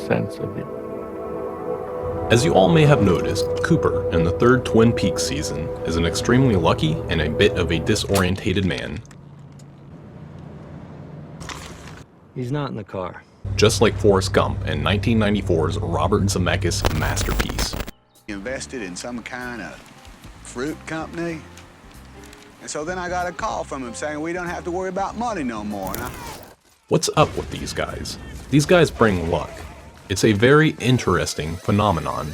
sense of it. As you all may have noticed, Cooper in the third Twin Peaks season is an extremely lucky and a bit of a disorientated man. He's not in the car. Just like Forrest Gump in 1994's Robert Zemeckis masterpiece. Invested in some kind of fruit company. And so then I got a call from him saying we don't have to worry about money no more. What's up with these guys? These guys bring luck. It's a very interesting phenomenon.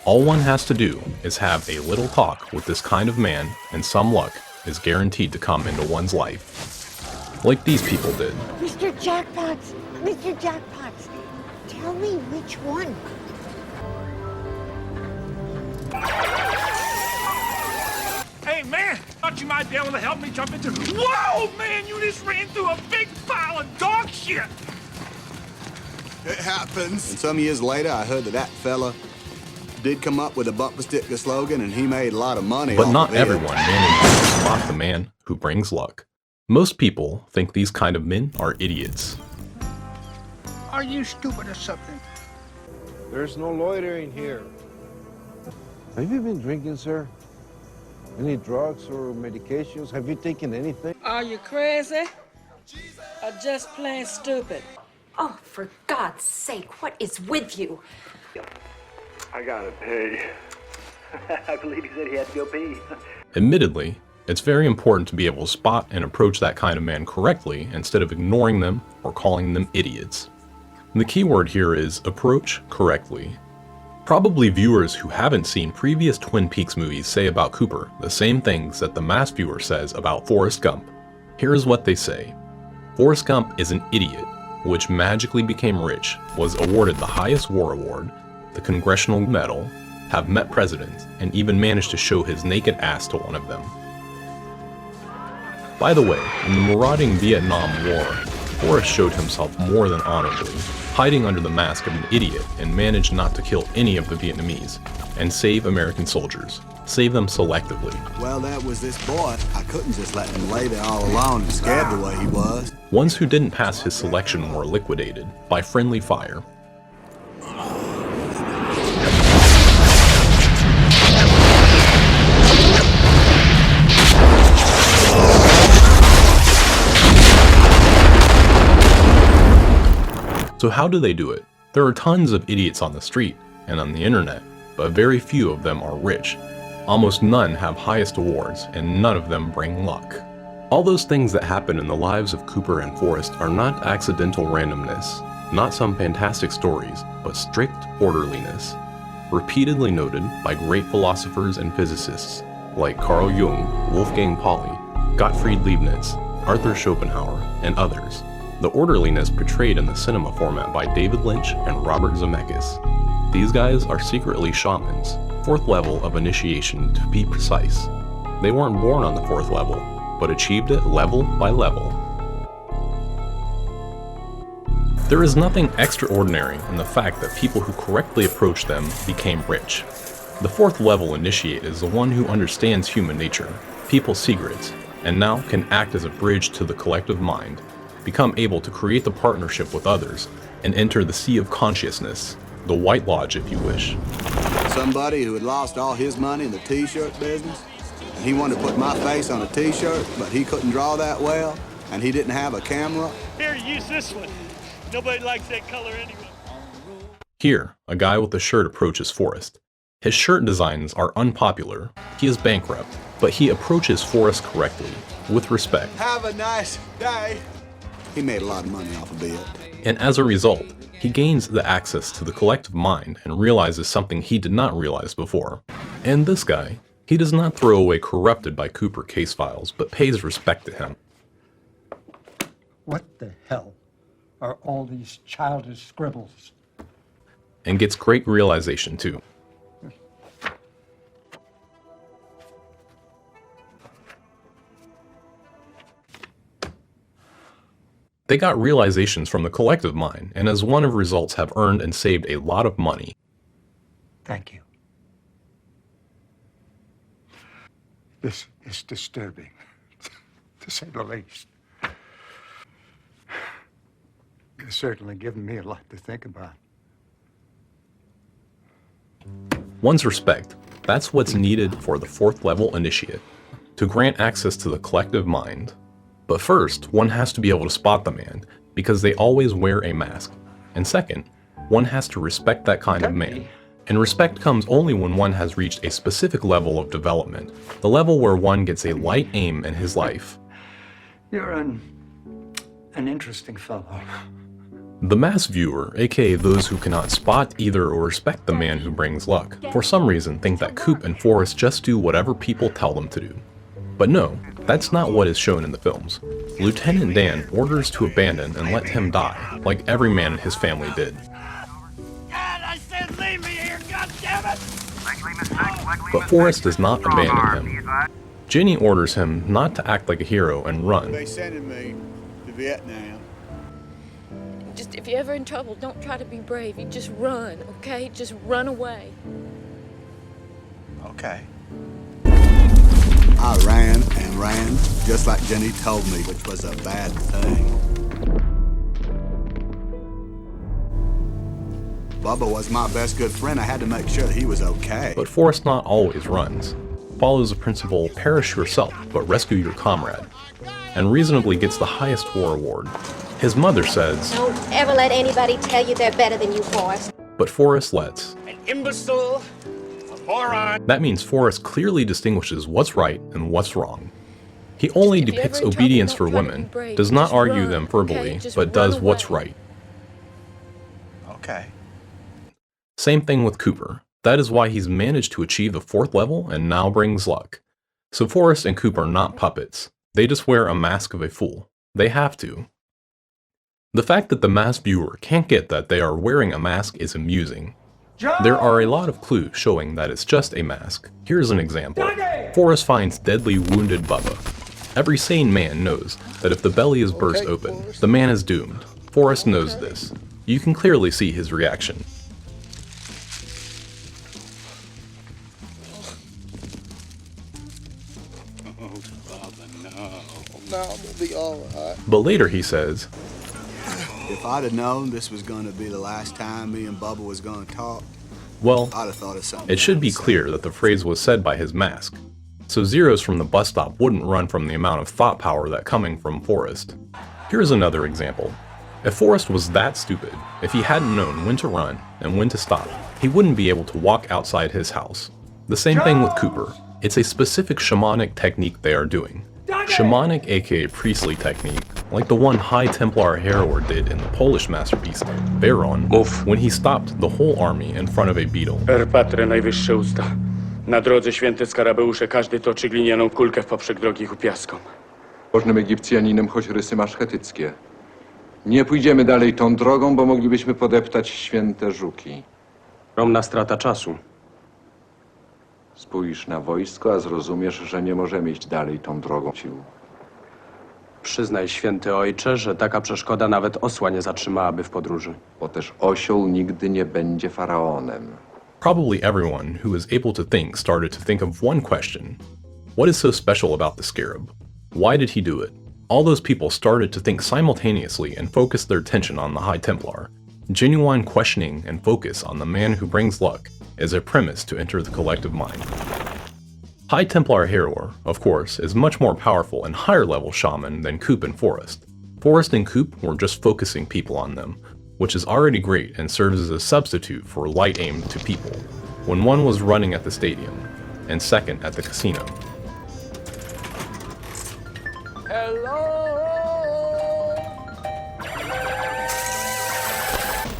All one has to do is have a little talk with this kind of man, and some luck is guaranteed to come into one's life. Like these people did. Mr. Jackpots! Mr. Jackpots! Tell me which one. Hey, man! Thought you might be able to help me jump into... Whoa, man! You just ran through a big pile of dog shit! It happens. And some years later, I heard that fella did come up with a bumper sticker slogan, and he made a lot of money. But not everyone manages to spot the man who brings luck. Most people think these kind of men are idiots. Are you stupid or something? There's no loitering here. Have you been drinking, sir? Any drugs or medications? Have you taken anything? Are you crazy? Or just plain stupid? Oh, for God's sake, what is with you? I gotta pee. I believe he said he had to go pee. Admittedly, it's very important to be able to spot and approach that kind of man correctly instead of ignoring them or calling them idiots. The key word here is approach correctly. Probably viewers who haven't seen previous Twin Peaks movies say about Cooper the same things that the mass viewer says about Forrest Gump. Here's what they say. Forrest Gump is an idiot, which magically became rich, was awarded the highest war award, the Congressional Medal, have met presidents, and even managed to show his naked ass to one of them. By the way, in the marauding Vietnam War, Forrest showed himself more than honorably, hiding under the mask of an idiot and managed not to kill any of the Vietnamese, and save American soldiers. Save them selectively. Well, that was this boy. I couldn't just let him lay there all alone and scared the way he was. Ones who didn't pass his selection were liquidated by friendly fire. So how do they do it? There are tons of idiots on the street and on the internet, but very few of them are rich. Almost none have highest awards, and none of them bring luck. All those things that happen in the lives of Cooper and Forrest are not accidental randomness, not some fantastic stories, but strict orderliness, repeatedly noted by great philosophers and physicists like Carl Jung, Wolfgang Pauli, Gottfried Leibniz, Arthur Schopenhauer, and others. The orderliness portrayed in the cinema format by David Lynch and Robert Zemeckis. These guys are secretly shamans, 4th level of initiation to be precise. They weren't born on the 4th level, but achieved it level by level. There is nothing extraordinary in the fact that people who correctly approach them became rich. The 4th level initiate is the one who understands human nature, people's secrets, and now can act as a bridge to the collective mind, become able to create the partnership with others, and enter the sea of consciousness, the White Lodge if you wish. Somebody who had lost all his money in the t-shirt business, and he wanted to put my face on a t-shirt, but he couldn't draw that well, and he didn't have a camera. Here, use this one. Nobody likes that color anyway. Here, a guy with a shirt approaches Forrest. His shirt designs are unpopular, he is bankrupt, but he approaches Forrest correctly, with respect. Have a nice day. He made a lot of money off of it. And as a result, he gains the access to the collective mind and realizes something he did not realize before. And this guy, he does not throw away corrupted by Cooper case files, but pays respect to him. What the hell are all these childish scribbles? And gets great realization too. They got realizations from the collective mind, and as one of results have earned and saved a lot of money. Thank you. This is disturbing, to say the least. It's certainly given me a lot to think about. One's respect, that's what's needed for the 4th level initiate, to grant access to the collective mind. But first, one has to be able to spot the man, because they always wear a mask. And second, one has to respect that kind of man. And respect comes only when one has reached a specific level of development, the level where one gets a light aim in his life. You're an interesting fellow. The mass viewer, aka those who cannot spot either or respect the man who brings luck, for some reason think that Coop and Forrest just do whatever people tell them to do. But no, that's not what is shown in the films. Lieutenant Dan orders to abandon and let him die, like every man in his family did. But Forrest does not abandon him. Jenny orders him not to act like a hero and run. They sending me to Vietnam. Just, if you're ever in trouble, don't try to be brave. You just run, okay? Just run away. Okay. I ran and ran, just like Jenny told me, which was a bad thing. Bubba was my best good friend. I had to make sure he was okay. But Forrest not always runs. Follows the principle, perish yourself, but rescue your comrade, and reasonably gets the highest war award. His mother says, Don't ever let anybody tell you they're better than you, Forrest. But Forrest lets. An imbecile, a moron. That means Forrest clearly distinguishes what's right and what's wrong. He only depicts obedience for women, does not argue them verbally, but does what's right. Okay. Same thing with Cooper. That is why he's managed to achieve the 4th level and now brings luck. So Forrest and Coop are not puppets. They just wear a mask of a fool. They have to. The fact that the mass viewer can't get that they are wearing a mask is amusing. There are a lot of clues showing that it's just a mask. Here's an example. Forrest finds deadly wounded Bubba. Every sane man knows that if the belly is burst open, the man is doomed. Forrest knows this. You can clearly see his reaction. But later he says, If I'd have known this was going to be the last time me and Bubba was going to talk, well, I'd have thought of something. It should be clear that the phrase was said by his mask, so Zeros from the bus stop wouldn't run from the amount of thought power that coming from Forrest. Here's another example. If Forrest was that stupid, if he hadn't known when to run and when to stop, he wouldn't be able to walk outside his house. The same thing with Cooper. It's a specific shamanic technique they are doing. Shamanic, aka priestly technique, like the one High Templar Heror did in the Polish masterpiece, Baron, when he stopped the whole army in front of a beetle. Per patre najwyższe usta. Na drodze święty skarabeusze, każdy toczy glinianą kulkę w poprzek drogi ku piaskom. Możnym Egipcjaninem, choć rysy masz chetyckie. Nie pójdziemy dalej tą drogą, bo moglibyśmy podeptać święte żuki. Ogromna strata czasu. Spójrz na wojsko, a zrozumiesz, że nie możemy iść dalej tą drogą sił. Przyznaj, święty ojcze, że taka przeszkoda nawet osła nie zatrzymałaby w podróży. Bo też osioł nigdy nie będzie faraonem. Probably everyone who is able to think started to think of one question. What is so special about the scarab? Why did he do it? All those people started to think simultaneously and focused their attention on the High Templar. Genuine questioning and focus on the man who brings luck is a premise to enter the collective mind. High Templar Heror, of course, is much more powerful and higher level shaman than Coop and Forrest. Forrest and Coop were just focusing people on them, which is already great and serves as a substitute for light aim to people, when one was running at the stadium, and second at the casino.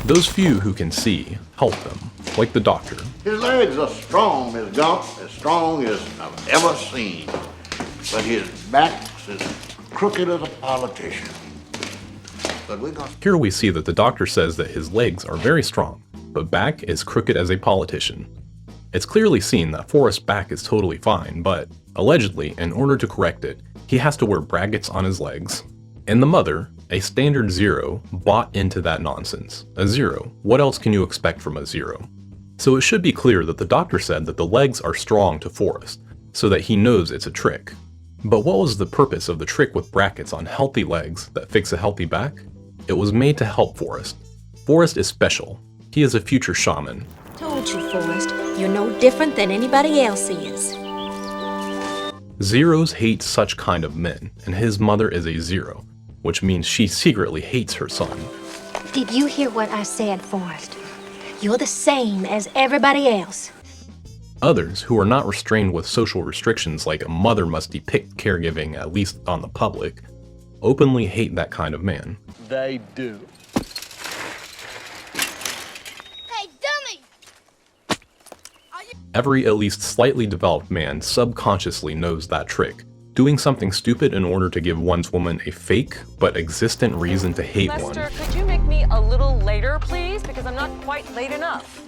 Those few who can see help them, like the doctor. His legs are strong, Miss Gump, as strong as I've ever seen. But his back's as crooked as a politician. But we're gonna... Here we see that the doctor says that his legs are very strong, but back is crooked as a politician. It's clearly seen that Forrest's back is totally fine, but allegedly, in order to correct it, he has to wear brackets on his legs. And the mother, a standard zero, bought into that nonsense. A zero, what else can you expect from a zero? So it should be clear that the doctor said that the legs are strong to Forrest, so that he knows it's a trick. But what was the purpose of the trick with brackets on healthy legs that fix a healthy back? It was made to help Forrest. Forrest is special. He is a future shaman. Told you, Forrest. You're no different than anybody else is. Zeros hate such kind of men, and his mother is a zero, which means she secretly hates her son. Did you hear what I said, Forrest? You're the same as everybody else. Others, who are not restrained with social restrictions like a mother must depict caregiving at least on the public, openly hate that kind of man. They do. Hey, dummy! Every at least slightly developed man subconsciously knows that trick. Doing something stupid in order to give one's woman a fake but existent reason to hate one. Lester, could you make me a little later, please? Because I'm not quite late enough.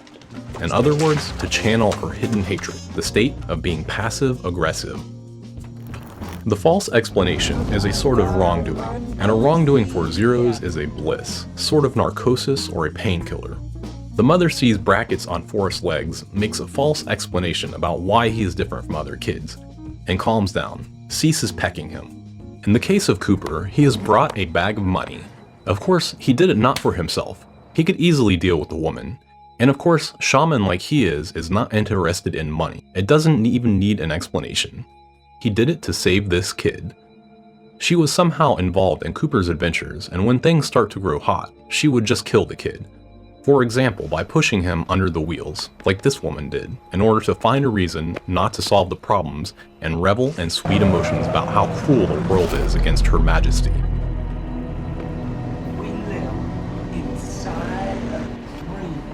In other words, to channel her hidden hatred, the state of being passive-aggressive. The false explanation is a sort of wrongdoing, and a wrongdoing for zeros is a bliss, sort of narcosis or a painkiller. The mother sees brackets on Forrest's legs, makes a false explanation about why he is different from other kids, and calms down, ceases pecking him. In the case of Cooper, he has brought a bag of money. Of course, he did it not for himself. He could easily deal with the woman. And of course, shaman like he is not interested in money. It doesn't even need an explanation. He did it to save this kid. She was somehow involved in Cooper's adventures, and when things start to grow hot, she would just kill the kid. For example, by pushing him under the wheels, like this woman did, in order to find a reason not to solve the problems and revel in sweet emotions about how cruel the world is against her majesty. We live inside a dream.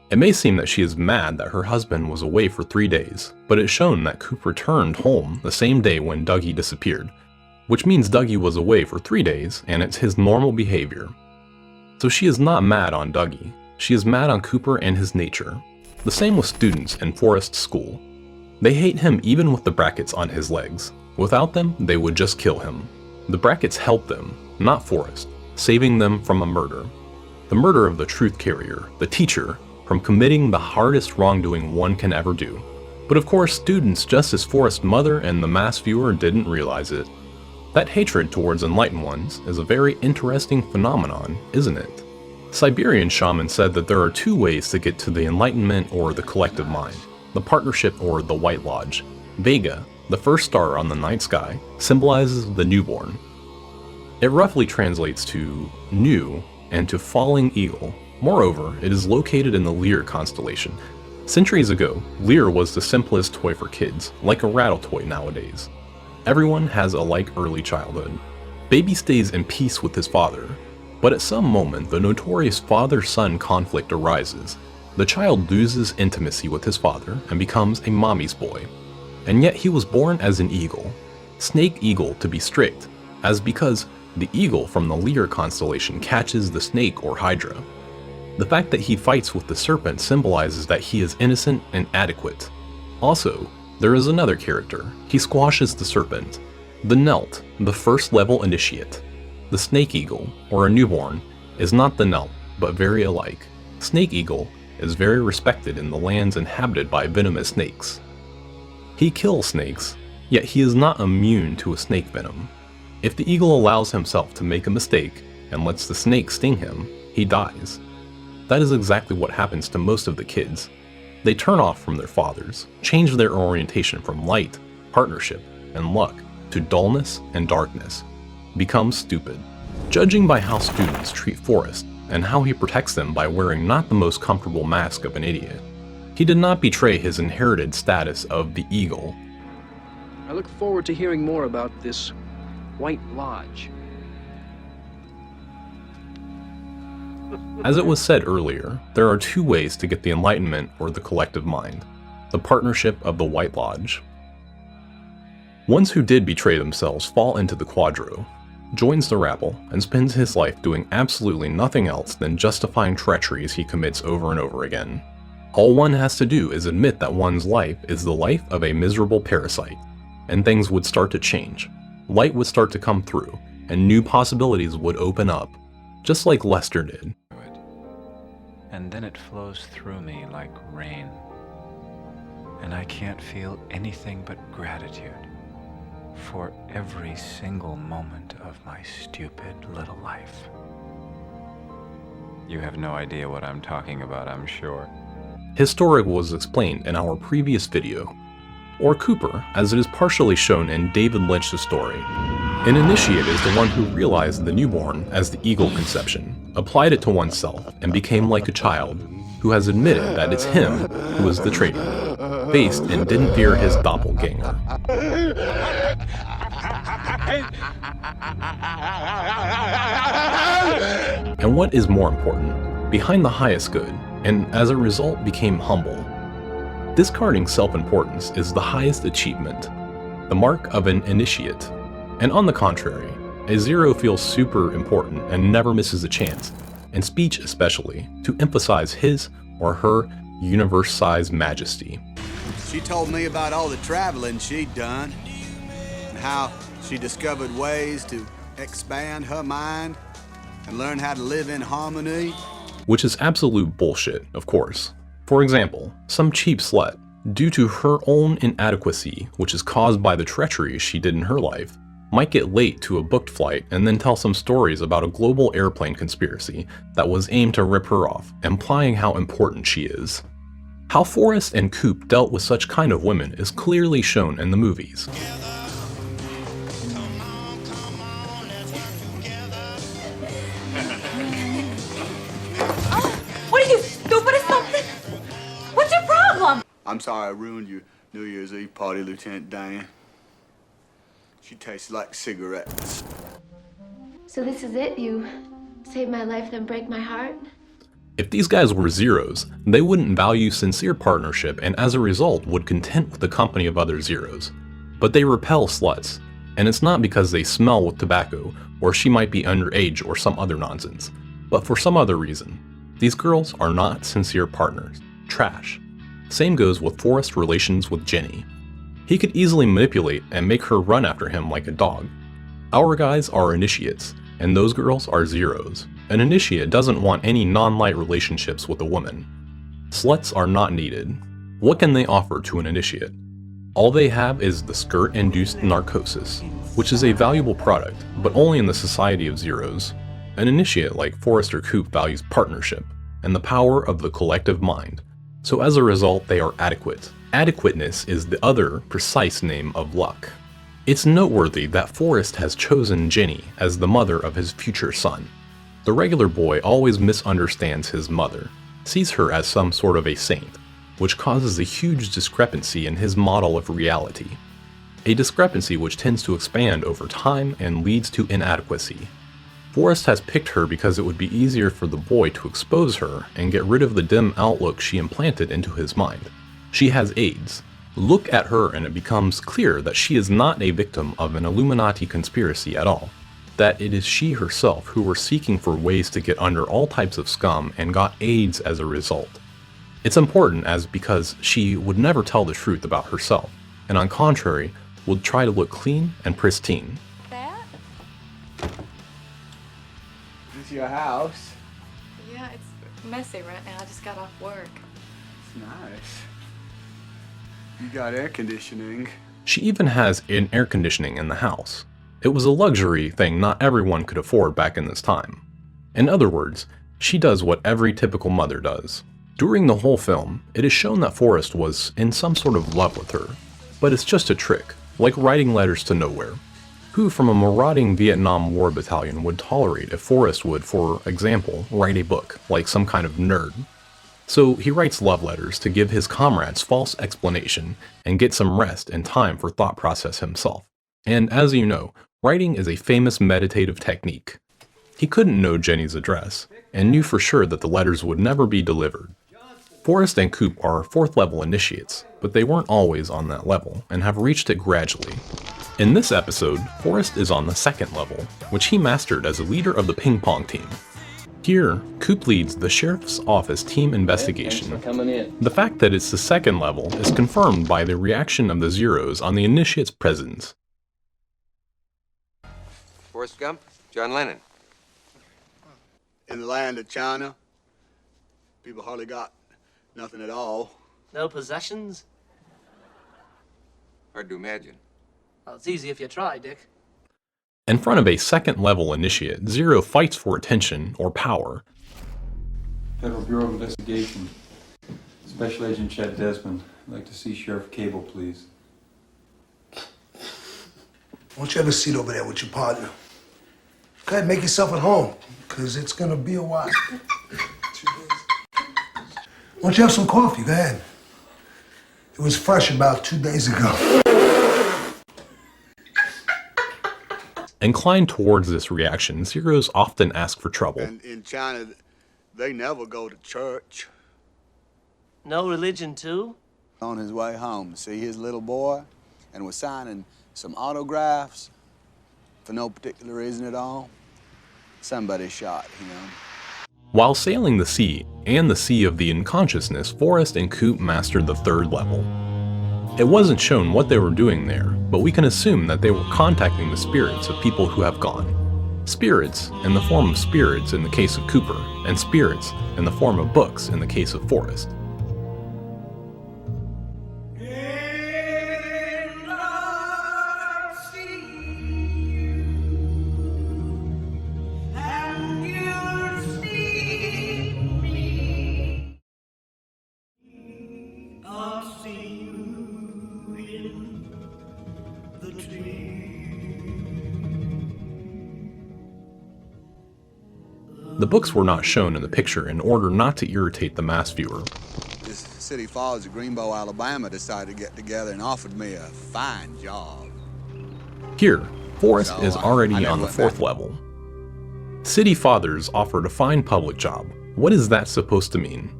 It may seem that she is mad that her husband was away for 3 days, but it's shown that Coop returned home the same day when Dougie disappeared, which means Dougie was away for 3 days and it's his normal behavior. So she is not mad on Dougie, she is mad on Cooper and his nature. The same with students in Forrest's school. They hate him even with the brackets on his legs. Without them, they would just kill him. The brackets help them, not Forrest, saving them from a murder. The murder of the truth carrier, the teacher, from committing the hardest wrongdoing one can ever do. But of course, students just as Forrest's mother and the mass viewer didn't realize it. That hatred towards enlightened ones is a very interesting phenomenon, isn't it? Siberian shaman said that there are 2 ways to get to the enlightenment or the collective mind, the partnership or the White Lodge. Vega, the first star on the night sky, symbolizes the newborn. It roughly translates to new and to falling eagle. Moreover, it is located in the Lyre constellation. Centuries ago, Lyre was the simplest toy for kids, like a rattle toy nowadays. Everyone has a like early childhood. Baby stays in peace with his father, but at some moment the notorious father-son conflict arises. The child loses intimacy with his father and becomes a mommy's boy. And yet he was born as an eagle, snake eagle to be strict, as because the eagle from the Lyre constellation catches the snake or hydra. The fact that he fights with the serpent symbolizes that he is innocent and adequate. Also, there is another character. He squashes the serpent. The Nelt, the first level initiate. The snake eagle, or a newborn, is not the Nelt, but very alike. Snake eagle is very respected in the lands inhabited by venomous snakes. He kills snakes, yet he is not immune to a snake venom. If the eagle allows himself to make a mistake and lets the snake sting him, he dies. That is exactly what happens to most of the kids. They turn off from their fathers, change their orientation from light, partnership, and luck to dullness and darkness, become stupid. Judging by how students treat Forrest and how he protects them by wearing not the most comfortable mask of an idiot, he did not betray his inherited status of the eagle. I look forward to hearing more about this White Lodge. As it was said earlier, there are 2 ways to get the enlightenment or the collective mind, the partnership of the White Lodge. Ones who did betray themselves fall into the Quadro, joins the rabble, and spends his life doing absolutely nothing else than justifying treacheries he commits over and over again. All one has to do is admit that one's life is the life of a miserable parasite, and things would start to change. Light would start to come through, and new possibilities would open up, just like Lester did. And then it flows through me like rain. And I can't feel anything but gratitude for every single moment of my stupid little life. You have no idea what I'm talking about, I'm sure. His story was explained in our previous video, or Cooper, as it is partially shown in David Lynch's story. An initiate is the one who realized the newborn as the eagle conception, applied it to oneself, and became like a child, who has admitted that it's him who is the traitor, faced and didn't fear his doppelganger. And what is more important, behind the highest good, and as a result became humble. Discarding self-importance is the highest achievement, the mark of an initiate. And on the contrary, a zero feels super important and never misses a chance, in speech especially, to emphasize his or her universe-sized majesty. She told me about all the traveling she'd done, and how she discovered ways to expand her mind and learn how to live in harmony. Which is absolute bullshit, of course. For example, some cheap slut, due to her own inadequacy, which is caused by the treachery she did in her life, might get late to a booked flight and then tell some stories about a global airplane conspiracy that was aimed to rip her off, implying how important she is. How Forrest and Coop dealt with such kind of women is clearly shown in the movies. What are you, stupid or something? What's your problem? I'm sorry I ruined your New Year's Eve party, Lieutenant Diane. She tastes like cigarettes. So this is it? You save my life, then break my heart? If these guys were zeros, they wouldn't value sincere partnership and as a result would content with the company of other zeros. But they repel sluts, and it's not because they smell with tobacco or she might be underage or some other nonsense, but for some other reason. These girls are not sincere partners. Trash. Same goes with Forrest's relations with Jenny. He could easily manipulate and make her run after him like a dog. Our guys are initiates, and those girls are zeros. An initiate doesn't want any non-light relationships with a woman. Sluts are not needed. What can they offer to an initiate? All they have is the skirt-induced narcosis, which is a valuable product, but only in the society of zeros. An initiate like Forrest or Coop values partnership and the power of the collective mind. So as a result, they are adequate. Adequateness is the other precise name of luck. It's noteworthy that Forrest has chosen Jenny as the mother of his future son. The regular boy always misunderstands his mother, sees her as some sort of a saint, which causes a huge discrepancy in his model of reality. A discrepancy which tends to expand over time and leads to inadequacy. Forrest has picked her because it would be easier for the boy to expose her and get rid of the dim outlook she implanted into his mind. She has AIDS. Look at her and it becomes clear that she is not a victim of an Illuminati conspiracy at all. That it is she herself who were seeking for ways to get under all types of scum and got AIDS as a result. It's important as because she would never tell the truth about herself, and on contrary, would try to look clean and pristine. That? Is this your house? Yeah, it's messy right now. I just got off work. It's nice. You got air conditioning. She even has an air conditioning in the house. It was a luxury thing not everyone could afford back in this time. In other words, she does what every typical mother does. During the whole film, it is shown that Forrest was in some sort of love with her, but it's just a trick, like writing letters to nowhere. Who from a marauding Vietnam War battalion would tolerate if Forrest would, for example, write a book, like some kind of nerd? So he writes love letters to give his comrades false explanation and get some rest and time for thought process himself. And as you know, writing is a famous meditative technique. He couldn't know Jenny's address, and knew for sure that the letters would never be delivered. Forrest and Coop are 4th level initiates, but they weren't always on that level, and have reached it gradually. In this episode, Forrest is on the 2nd level, which he mastered as a leader of the ping pong team. Here, Coop leads the Sheriff's Office team investigation. The fact that it's the 2nd level is confirmed by the reaction of the Zeros on the Initiate's presence. Forrest Gump, John Lennon. In the land of China, people hardly got nothing at all. No possessions? Hard to imagine. Well, it's easy if you try, Dick. In front of a second-level initiate, Zero fights for attention or power. Federal Bureau of Investigation. Special Agent Chad Desmond. I'd like to see Sheriff Cable, please. Won't you have a seat over there with your partner? Go ahead, make yourself at home, because it's going to be a while. Won't you have some coffee? Go ahead. It was fresh about 2 days ago. Inclined towards this reaction, Zeros often ask for trouble. And in China, they never go to church. No religion, too? On his way home to see his little boy and was signing some autographs for no particular reason at all. Somebody shot him. While sailing the sea and the sea of the unconsciousness, Forrest and Coop mastered the third level. It wasn't shown what they were doing there, but we can assume that they were contacting the spirits of people who have gone. Spirits in the form of spirits in the case of Cooper, and spirits in the form of books in the case of Forrest. The books were not shown in the picture in order not to irritate the mass viewer. This City Falls of Greenbow, Alabama decided to get together and offered me a fine job. Here, Forrest is already on the fourth level. City Fathers offered a fine public job. What is that supposed to mean?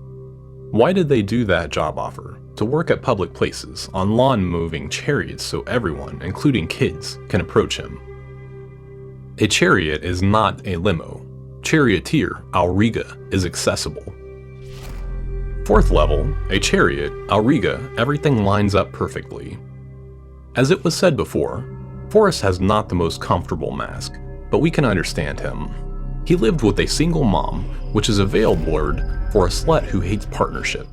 Why did they do that job offer? To work at public places, on lawn-moving chariots so everyone, including kids, can approach him. A chariot is not a limo. Charioteer, Auriga, is accessible. Fourth level, a chariot, Auriga, everything lines up perfectly. As it was said before, Forrest has not the most comfortable mask, but we can understand him. He lived with a single mom, which is a veiled word for a slut who hates partnership.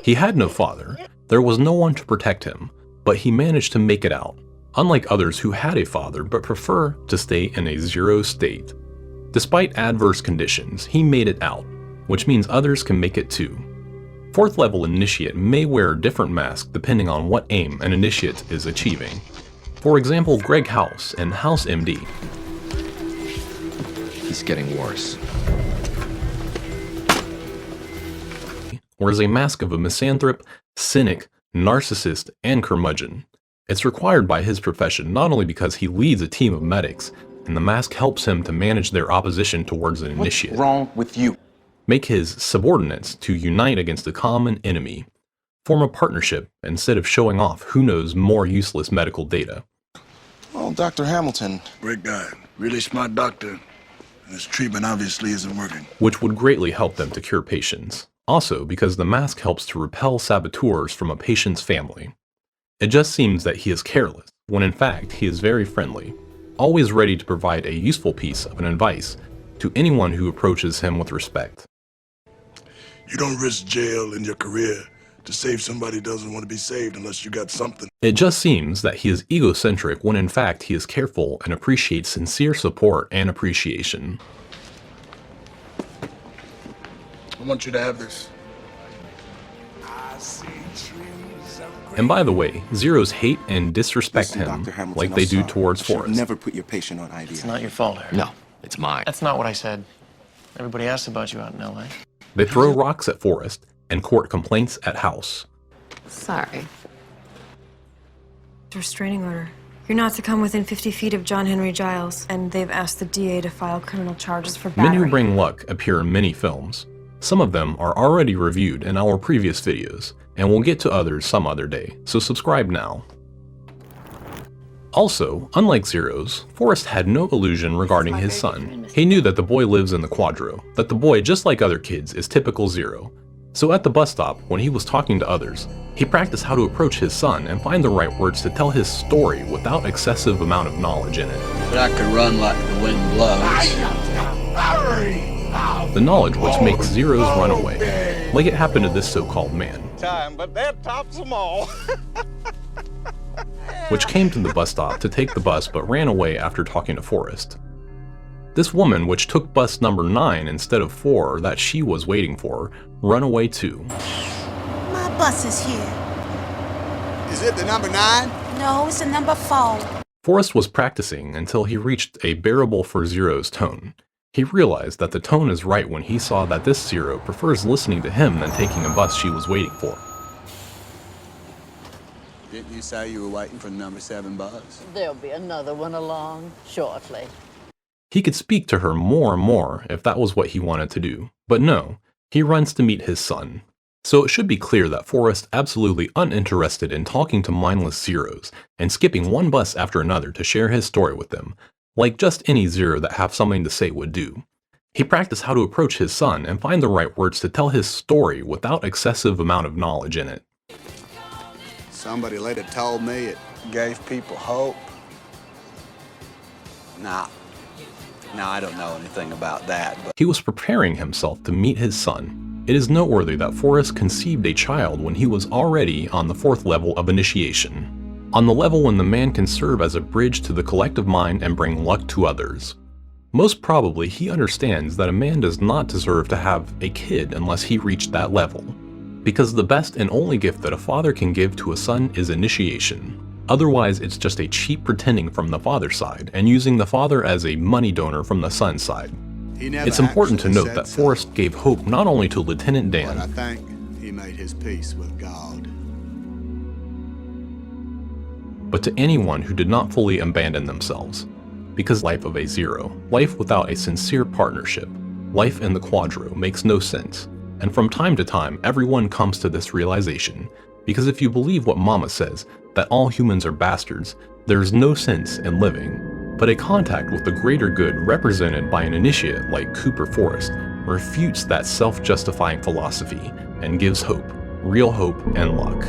He had no father. There was no one to protect him, but he managed to make it out. Unlike others who had a father but prefer to stay in a zero state. Despite adverse conditions, he made it out, which means others can make it too. Fourth level initiate may wear a different mask depending on what aim an initiate is achieving. For example, Greg House in House MD. He's getting worse. Wears a mask of a misanthrope, cynic, narcissist, and curmudgeon. It's required by his profession not only because he leads a team of medics, and the mask helps him to manage their opposition towards an initiate. What's wrong with you? Make his subordinates to unite against a common enemy. Form a partnership instead of showing off who knows more useless medical data. Well, Dr. Hamilton. Great guy. Really smart doctor. His treatment obviously isn't working. Which would greatly help them to cure patients. Also, because the mask helps to repel saboteurs from a patient's family. It just seems that he is careless, when in fact he is very friendly, always ready to provide a useful piece of advice to anyone who approaches him with respect. You don't risk jail in your career to save somebody who doesn't want to be saved unless you got something. It just seems that he is egocentric when in fact he is careful and appreciates sincere support and appreciation. I want you to have this. And by the way, Zeros hate and disrespect him like they do towards Forrest. Never put your patient on ID. It's not your fault, Harry. No, it's mine. That's not what I said. Everybody asked about you out in L.A. They throw rocks at Forrest and court complaints at House. Sorry. Restraining order. You're not to come within 50 feet of John Henry Giles, and they've asked the DA to file criminal charges for battery. Men Who Bring Luck appear in many films. Some of them are already reviewed in our previous videos, and we'll get to others some other day, so subscribe now. Also, unlike Zeros, Forrest had no illusion regarding his son. He knew that the boy lives in the Quadro, that the boy, just like other kids, is typical Zero. So at the bus stop, when he was talking to others, he practiced how to approach his son and find the right words to tell his story without excessive amount of knowledge in it. But I could run like the wind blows. The knowledge which makes Zeros run away. like it happened to this so-called man, Time, but that tops them all. which came to the bus stop to take the bus but ran away after talking to Forrest. This woman, which took bus number 9 instead of 4 that she was waiting for, run away too. My bus is here. Is it the number 9? No, it's the number 4. Forrest was practicing until he reached a bearable for Zero's tone. He realized that the tone is right when he saw that this Zero prefers listening to him than taking a bus she was waiting for. Didn't you say you were waiting for the number 7 bus? There'll be another one along shortly. He could speak to her more and more if that was what he wanted to do, but no, he runs to meet his son. So it should be clear that Forrest absolutely uninterested in talking to mindless Zeros and skipping one bus after another to share his story with them, like just any Zero that have something to say would do. He practiced how to approach his son and find the right words to tell his story without excessive amount of knowledge in it. Somebody later told me it gave people hope. Nah, I don't know anything about that, but... He was preparing himself to meet his son. It is noteworthy that Forrest conceived a child when he was already on the 4th level of initiation, on the level when the man can serve as a bridge to the collective mind and bring luck to others. Most probably, he understands that a man does not deserve to have a kid unless he reached that level, because the best and only gift that a father can give to a son is initiation. Otherwise, it's just a cheap pretending from the father's side and using the father as a money donor from the son's side. It's important to note that Forrest gave hope not only to Lieutenant Dan, but I think he made his peace with God, but to anyone who did not fully abandon themselves. Because life of a Zero, life without a sincere partnership, life in the Quadro makes no sense. And from time to time, everyone comes to this realization, because if you believe what Mama says, that all humans are bastards, there is no sense in living. But a contact with the greater good represented by an initiate like Cooper Forrest refutes that self-justifying philosophy and gives hope, real hope and luck.